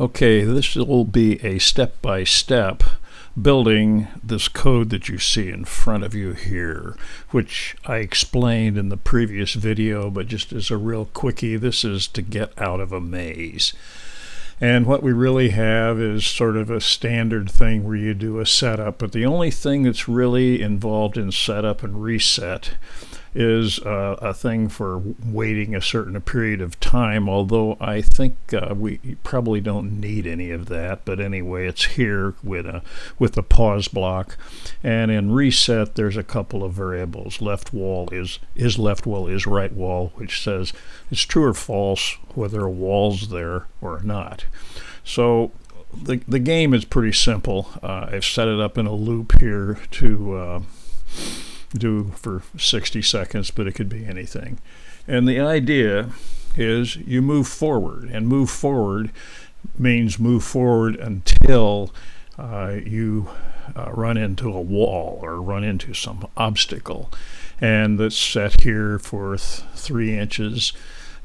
Okay, this will be a step-by-step building this code that you see in front of you here, which I explained in the previous video, but just as a real quickie, this is to get out of a maze. And what we really have is sort of a standard thing where you do a setup, but the only thing that's really involved in setup and reset is a thing for waiting a certain period of time, although I think we probably don't need any of that. But anyway, it's here with a pause block. And in reset, there's a couple of variables. Left wall is left wall is right wall, which says it's true or false whether a wall's there or not. So the game is pretty simple. I've set it up in a loop here to do for 60 seconds, but it could be anything. And the idea is you move forward, and move forward means move forward until you run into a wall or run into some obstacle. And that's set here for 3 inches,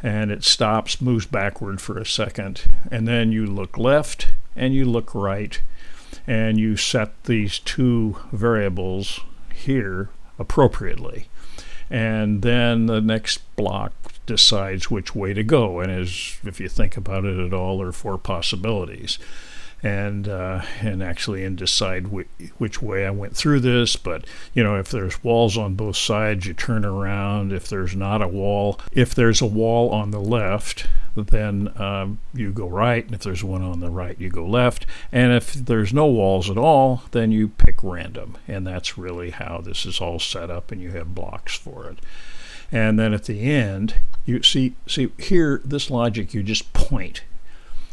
and it stops, moves backward for a second, and then you look left and you look right, and you set these two variables here appropriately, and then the next block decides which way to go. And if you think about it at all, there are 4 possibilities, and decide which way I went through this. But if there's walls on both sides, you turn around. If there's not a wall, if there's a wall on the left, then you go right, and if there's one on the right, you go left, and if there's no walls at all, then you pick random. And that's really how this is all set up, and you have blocks for it. And then at the end, you see here, this logic, you just point.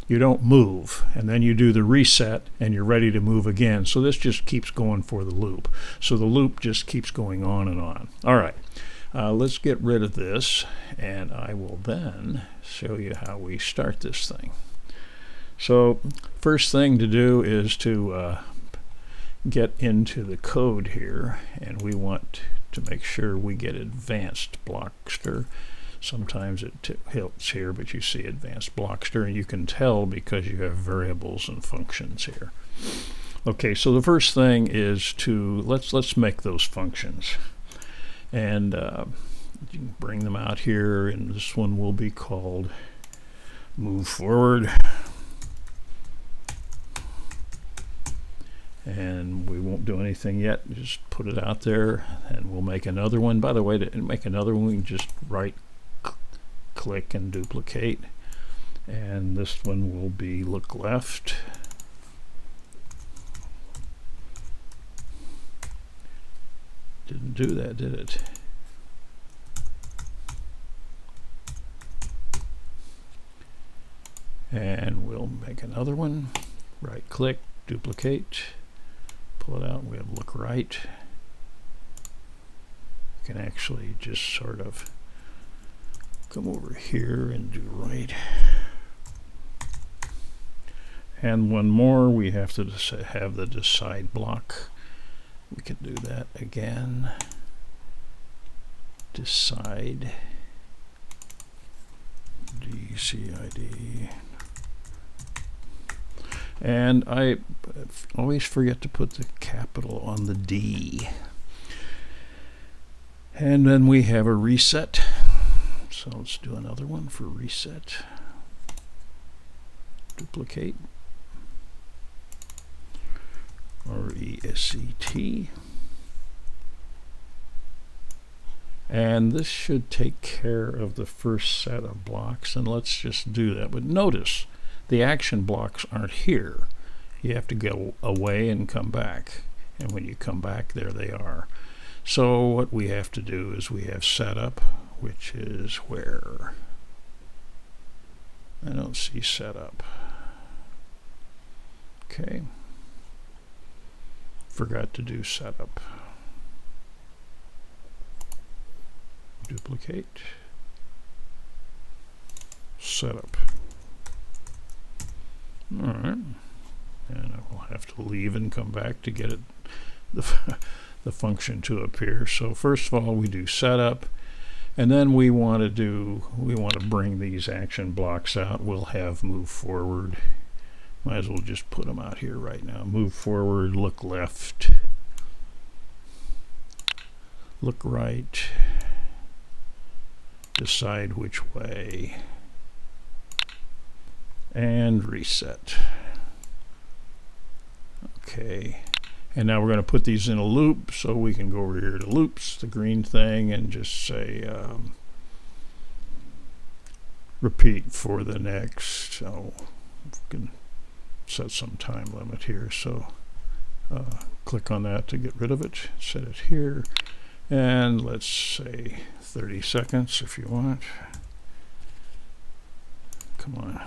You don't move, and then you do the reset, and you're ready to move again. So this just keeps going for the loop. So the loop just keeps going on and on. All right, let's get rid of this, and I will then show you how we start this thing. So first thing to do is to get into the code here, and we want to make sure we get advanced Blockster. Sometimes it helps here, but you see advanced Blockster, and you can tell because you have variables and functions here. Okay, so the first thing is to let's make those functions, and you can bring them out here, and this one will be called move forward, and we won't do anything yet. Just put it out there, and we'll make another one. By the way, to make another one, we can just right click and duplicate, and this one will be look left. Didn't do that, did it? And we'll make another one. Right click, duplicate, pull it out. We have look right. You can actually just sort of come over here and do right. And one more, we have to have the decide block. We can do that again. Decide, DCID. And I always forget to put the capital on the D. And then we have a reset. So let's do another one for reset. Duplicate. RESET. And this should take care of the first set of blocks, and let's just do that. But notice the action blocks aren't here. You have to go away and come back, and when you come back, there they are. So what we have to do is we have setup, which is where? I don't see setup. Okay. Forgot to do setup. Duplicate. Setup. All right. And I will have to leave and come back to get it the function to appear. So first of all, we do setup, and then we want to bring these action blocks out. We'll have move forward Might as well just put them out here right now. Move forward, look left, look right, decide which way, and reset. Okay, and now we're going to put these in a loop, so we can go over here to loops, the green thing, and just say repeat for the next. So we can set some time limit here, so click on that to get rid of it, set it here, and let's say 30 seconds if you want. Come on.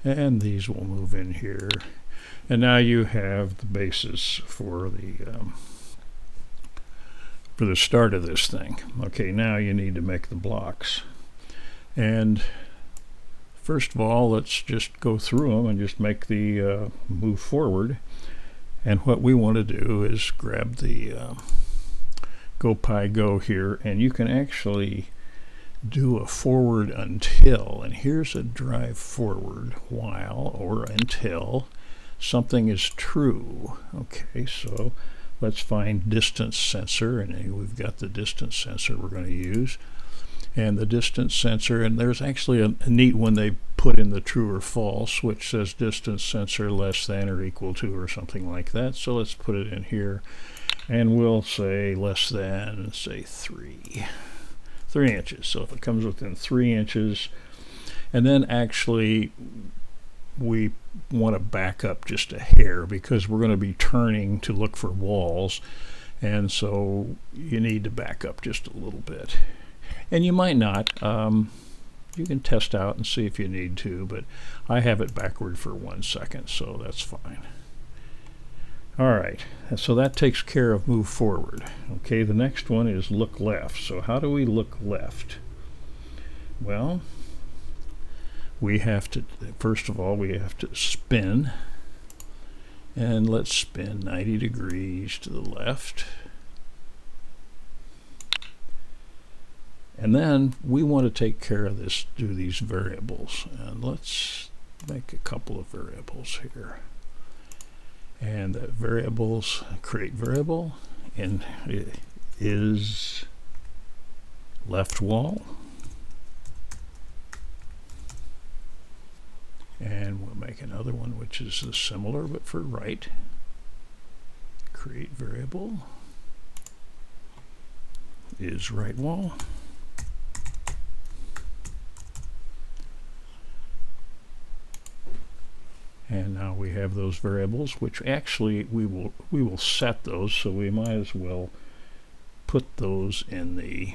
And these will move in here. And now you have the basis for the start of this thing. Okay, now you need to make the blocks. And first of all, let's just go through them and just make the move forward. And what we want to do is grab the go here, and you can actually do a forward until. And here's a drive forward while or until something is true. Okay, so let's find distance sensor, and we've got the distance sensor we're going to use. And the distance sensor, and there's actually a neat one they put in the true or false, which says distance sensor less than or equal to or something like that. So let's put it in here, and we'll say less than, say 3 inches. So if it comes within 3 inches, and then actually we want to back up just a hair because we're going to be turning to look for walls, and so you need to back up just a little bit. And you might not. You can test out and see if you need to, but I have it backward for 1 second, so that's fine. All right, so that takes care of move forward. Okay, the next one is look left. So how do we look left? Well, we have to, first of all, we have to spin. And let's spin 90 degrees to the left. And then we want to take care of this, do these variables. And let's make a couple of variables here. And that variables, create variable, and it is left wall. And we'll make another one which is similar but for right. Create variable is right wall. And now we have those variables, which actually we will set those, so we might as well put those in the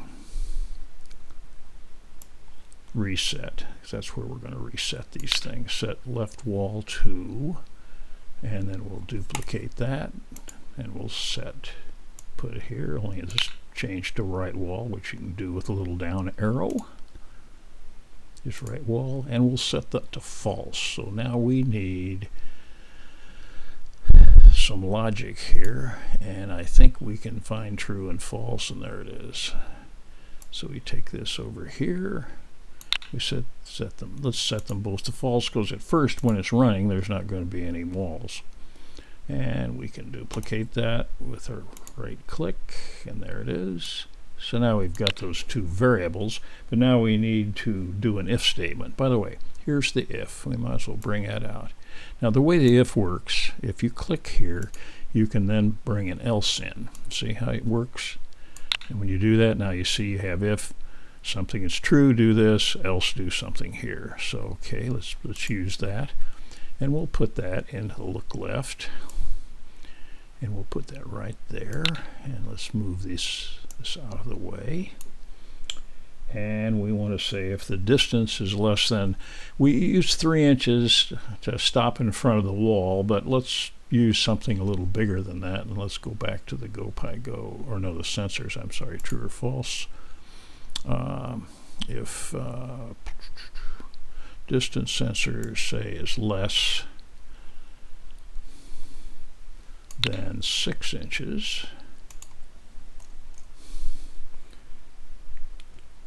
reset, because that's where we're going to reset these things. Set left wall to, and then we'll duplicate that, and we'll set, put it here, only just change to right wall, which you can do with a little down arrow. Just right wall, and we'll set that to false. So now we need some logic here, and I think we can find true and false, and there it is. So we take this over here, we set them, let's set them both to false, because at first when it's running there's not going to be any walls. And we can duplicate that with our right click, and there it is. So now we've got those two variables, but now we need to do an if statement. By the way, here's the if. We might as well bring that out. Now the way the if works, if you click here, you can then bring an else in. See how it works? And when you do that, now you see you have if something is true, do this, else do something here. So okay, let's use that. And we'll put that into look left. And we'll put that right there. And let's move this out of the way, and we want to say if the distance is less than, we use 3 inches to stop in front of the wall, but let's use something a little bigger than that, and let's go back to the the sensors, I'm sorry, true or false. If distance sensor, say, is less than 6 inches,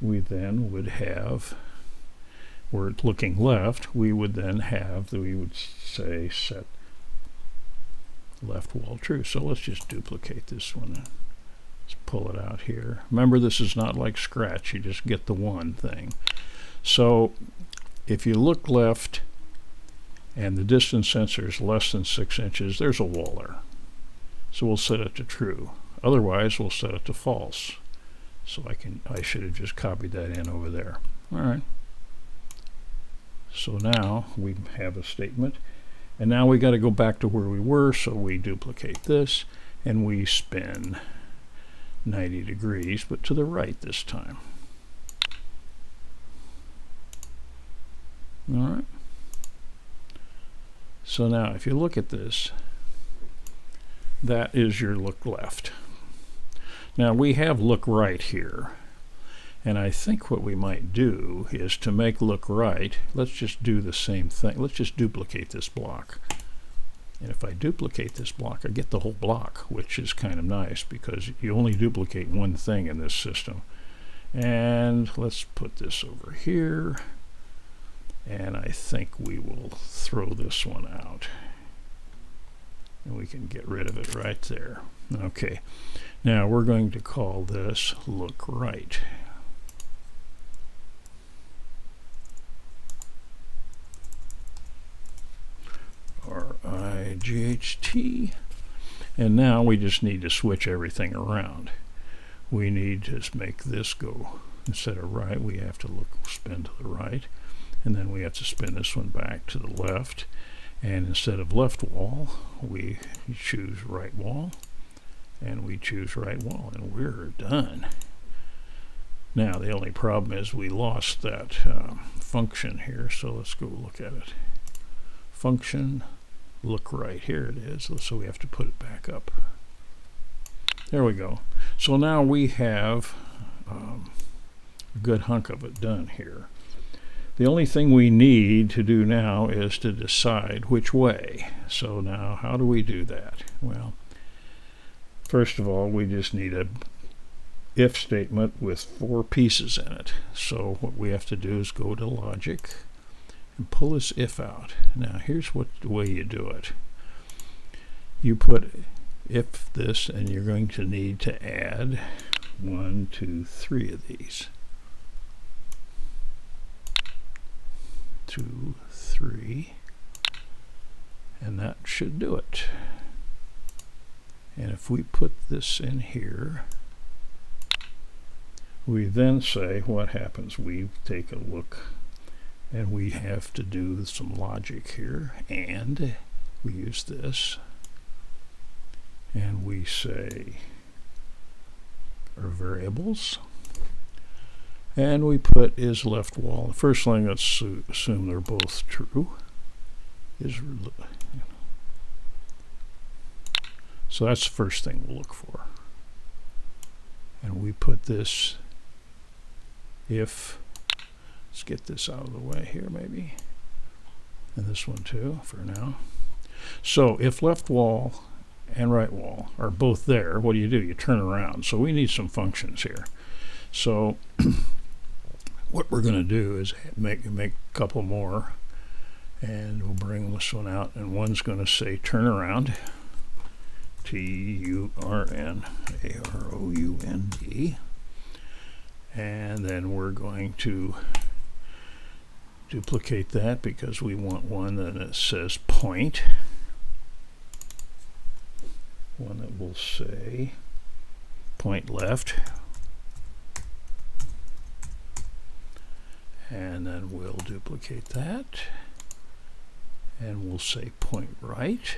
we then would have we're looking left, we would then have, we would say set left wall true. So let's just duplicate this one. Let's pull it out here. Remember, this is not like Scratch. You just get the one thing. So if you look left and the distance sensor is less than 6 inches, there's a wall there. So we'll set it to true. Otherwise, we'll set it to false. So I should have just copied that in over there. All right. So now we have a statement. And now we got to go back to where we were, so we duplicate this and we spin 90 degrees, but to the right this time. All right. So now if you look at this, that is your look left. Now we have look right here, and I think what we might do is to make look right, let's just do the same thing. Let's just duplicate this block. And if I duplicate this block, I get the whole block, which is kind of nice because you only duplicate one thing in this system. And let's put this over here. And I think we will throw this one out. And we can get rid of it right there. Okay. Now we're going to call this look right. R-I-G-H-T. And now we just need to switch everything around. We need to make this go, instead of right, we have to spin to the right. And then we have to spin this one back to the left. And instead of left wall, we choose right wall. And we choose right wall. And we're done. Now, the only problem is we lost that function here. So let's go look at it. Function, look right. Here it is. So we have to put it back up. There we go. So now we have a good hunk of it done here. The only thing we need to do now is to decide which way. So now how do we do that? Well, first of all, we just need a if statement with 4 pieces in it. So what we have to do is go to logic and pull this if out. Now here's the way you do it. You put if this, and you're going to need to add 1, 2, 3 of these. 2, 3, and that should do it. And if we put this in here, we then say what happens. We take a look, and we have to do some logic here, and we use this, and we say our variables, and we put is left wall. The first thing, let's assume they're both true. So that's the first thing we'll look for. And we put this if, let's get this out of the way here maybe. And this one too for now. So if left wall and right wall are both there, what do? You turn around. So we need some functions here. So what we're going to do is make a couple more, and we'll bring this one out, and one's going to say turn around, T-U-R-N-A-R-O-U-N-D, and then we're going to duplicate that because we want one that says point, one that will say point left, and then we'll duplicate that, and we'll say point right,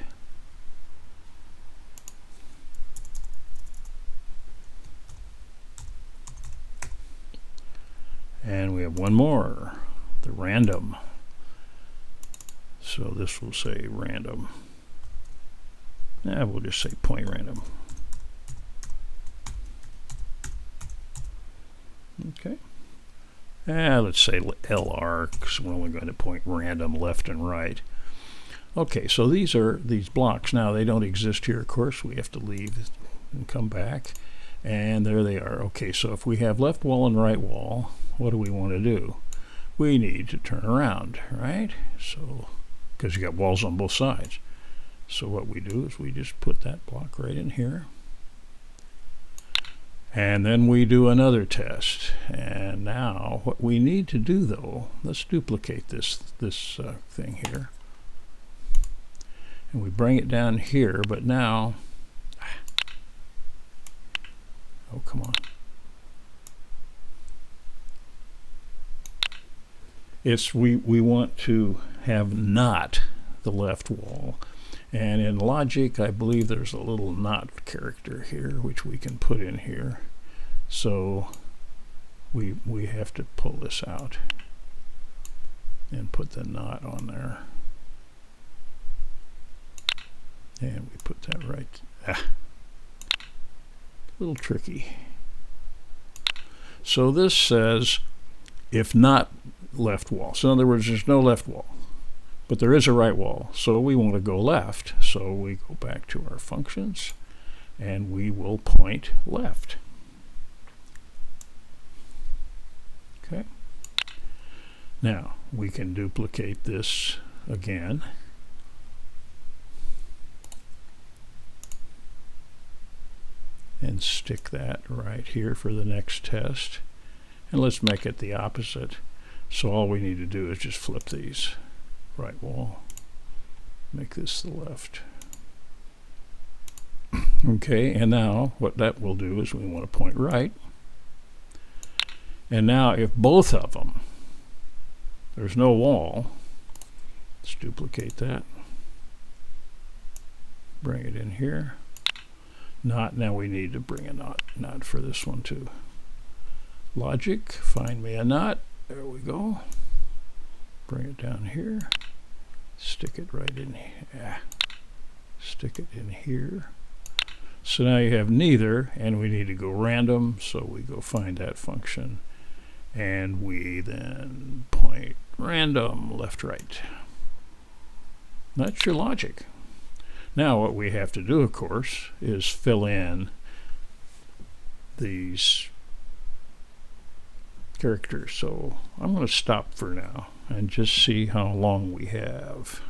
and we have one more, the random. So this will say random. We'll just say point random. Okay. Let's say LR, because we're only going to point random left and right. Okay, so these are these blocks. Now they don't exist here, of course. We have to leave and come back. And there they are. Okay, so if we have left wall and right wall, what do we want to do? we need to turn around, right? So, because you got walls on both sides. So what we do is we just put that block right in here. And then we do another test. And now what we need to do, though, let's duplicate this thing here. And we bring it down here, but now, oh, come on. We want to have not the left wall. And in logic, I believe there's a little not character here, which we can put in here. So we have to pull this out and put the not on there. And we put that right. A little tricky. So this says, if not left wall. So in other words, there's no left wall. But there is a right wall, so we want to go left. So we go back to our functions, and we will point left. Okay. Now, we can duplicate this again. And stick that right here for the next test. And let's make it the opposite. So all we need to do is just flip these. Right wall, make this the left. Okay, and now what that will do is we want to point right. And now if both of them, there's no wall, let's duplicate that. Bring it in here. Not, now we need to bring a not for this one too. Logic, find me a not. There we go. Bring it down here, stick it right in here, stick it in here. So now you have neither, and we need to go random, so we go find that function, and we then point random, left, right. That's your logic. Now what we have to do, of course, is fill in these characters. So I'm going to stop for now and just see how long we have.